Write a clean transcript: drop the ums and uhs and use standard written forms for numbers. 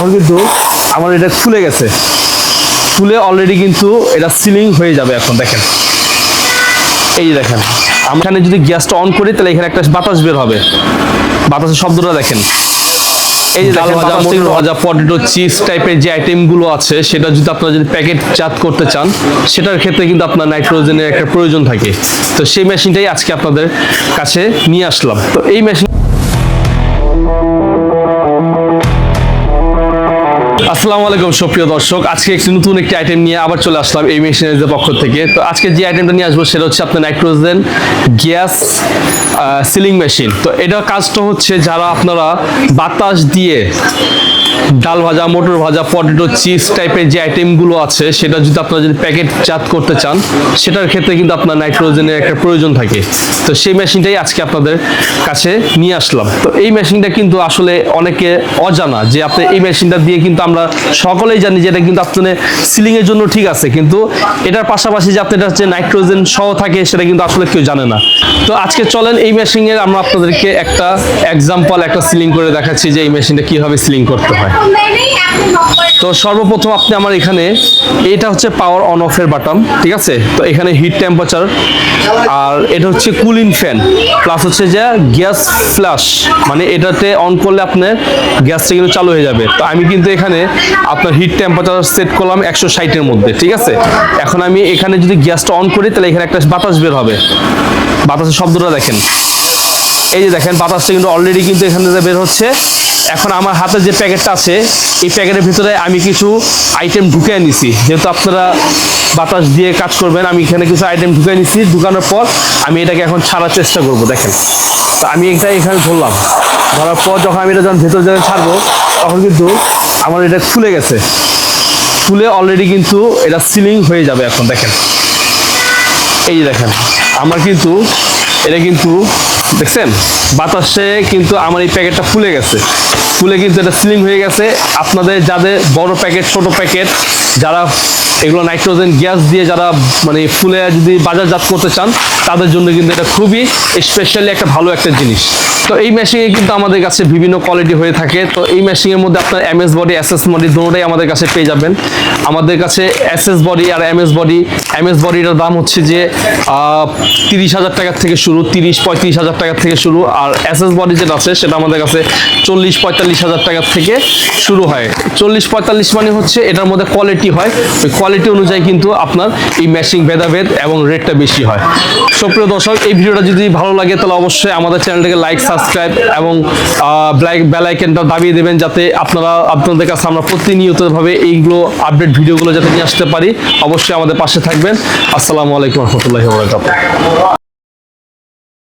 তখন কিন্তু আমার এটা খুলে গেছে, খুলে অলরেডি কিন্তু এটা সিলিং হয়ে যাবে। এখন দেখেন, এই যে দেখেন, আমরা এখানে যদি গ্যাসটা অন করি তাহলে এখানে একটা বাতাস বের হবে, বাতাসের শব্দটা দেখেন। এই যে ডাল ভাজা, মটর ভাজা, পটেটো চিপস টাইপের যে আইটেমগুলো আছে সেটা যদি আপনারা যদি প্যাকেটজাত করতে চান, সেটার ক্ষেত্রে কিন্তু আপনার নাইট্রোজেনের একটা প্রয়োজন থাকে। তো সেই মেশিনটাই আজকে আপনাদের কাছে নিয়ে আসলাম। তো এই মেশিন, আসসালামু আলাইকুম সুপ্রিয় দর্শক, আজকে নতুন একটি আইটেম নিয়ে আবার চলে আসলাম এই মেশিনের পক্ষ থেকে। তো আজকে যে আইটেমটা নিয়ে আসবো সেটা হচ্ছে আপনার নাইট্রোজেন গ্যাস সিলিং মেশিন। তো এটার কাজটা হচ্ছে, যারা আপনারা বাতাস দিয়ে ডাল ভাজা, মটর ভাজা, পটেটো চিপস টাইপের যে আইটেমগুলো আছে সেটা যদি আপনারা যদি প্যাকেটজাত করতে চান, সেটার ক্ষেত্রে কিন্তু আপনার নাইট্রোজেনের একটা প্রয়োজন থাকে। তো সেই মেশিনটাই আজকে আপনাদের কাছে নিয়ে আসলাম। তো এই মেশিনটা কিন্তু আসলে অনেকে অজানা, যে আপনি এই মেশিনটা দিয়ে কিন্তু আমরা সকলেই জানি যে এটা কিন্তু আপনার সিলিং এর জন্য ঠিক আছে, কিন্তু এটার পাশাপাশি যে আপনার হচ্ছে নাইট্রোজেন সহ থাকে সেটা কিন্তু আসলে কেউ জানে না। তো আজকে চলেন এই মেশিনের আমরা আপনাদেরকে একটা এক্সাম্পল, একটা সিলিং করে দেখাচ্ছি যে এই মেশিনটা কিভাবে সিলিং করতে হয়। তো সর্বপ্রথম আপনি আমার এখানে, এটা হচ্ছে পাওয়ার অন অফ এর বাটন, ঠিক আছে। তো এখানে হিট টেম্পারেচার, আর এটা হচ্ছে কুলিং ফ্যান, প্লাস হচ্ছে যে গ্যাস ফ্ল্যাশ, মানে এটাতে অন করলে আপনার গ্যাসটা কিন্তু চালু হয়ে যাবে। তো আমি কিন্তু এখানে আপনার হিট টেম্পারেচার সেট করলাম 160 এর মধ্যে, ঠিক আছে। এখন আমি এখানে যদি গ্যাসটা অন করি তাহলে এখানে একটা বাতাস বের হবে, বাতাসের শব্দটা দেখেন। এই যে দেখেন, বাতাসটা কিন্তু অলরেডি কিন্তু এখান থেকে বের হচ্ছে। এখন আমার হাতে যে প্যাকেটটা আছে, এই প্যাকেটের ভিতরে আমি কিছু আইটেম ঢুকিয়ে নিছি, যেহেতু আপনারা বাতাস দিয়ে কাজ করবেন, আমি এখানে কিছু আইটেম ঢুকিয়ে নিছি। ঢুকানোর পর আমি এটাকে এখন ছাড়ার চেষ্টা করব, দেখেন। তো আমি এটা এখানে ধরলাম, ধরার পর যখন আমি এটা যখন ভেতর জায়গায় ছাড়বো, তখন কিন্তু আমার এটা খুলে গেছে, খুলে অলরেডি কিন্তু এটা সিলিং হয়ে যাবে। এখন দেখেন, এই যে দেখেন, আমার কিন্তু এটা কিন্তু দেখছেন বাতাসে কিন্তু আমার এই প্যাকেটটা ফুলে গেছে, ফুলে কিন্তু এটা সিলিং হয়ে গেছে। আপনাদের যাদের বড় প্যাকেট, ছোট প্যাকেট, যারা এগুলো নাইট্রোজেন গ্যাস দিয়ে যারা মানে ফুলে যদি বাজারজাত করতে চান, তাদের জন্য কিন্তু এটা খুবই স্পেশালি একটা ভালো একটা জিনিস। তো এই মেশিনে কিন্তু আমাদের কাছে বিভিন্ন কোয়ালিটি হয়ে থাকে। তো এই মেশিনের মধ্যে আপনার এমএস বডি, এসএস বডি দুটোটাই আমাদের কাছে পেয়ে যাবেন। আমাদের কাছে এসএস বডি আর এমএস বডিটার দাম হচ্ছে যে 30,000 টাকা থেকে শুরু, 30-35,000 টাকা থেকে শুরু। আর এসএস বডি যেটা আছে সেটা আমাদের কাছে 40-45,000 টাকা থেকে শুরু হয়। 40-45 মানে হচ্ছে এটার মধ্যে কোয়ালিটি হয়, ওই কোয়ালিটি অনুযায়ী কিন্তু আপনার এই মেশিন ভেদাভেদ এবং রেটটা বেশি হয়। সুপ্রিয় দর্শক, এই ভিডিওটা যদি ভালো লাগে তাহলে অবশ্যই আমাদের চ্যানেলটাকে লাইক, সাবস্ক্রাইব এবং বেল আইকনটা দাবিয়ে দেবেন, যাতে আপনাদের কাছে আমরা প্রতিনিয়তভাবে এইগুলো আপডেট ভিডিওগুলো যাতে নিয়ে আসতে পারি। অবশ্যই আমাদের পাশে থাকবেন। আসসালামু আলাইকুম রহমতুল্লাহি ওয়া বারাকাতুহু।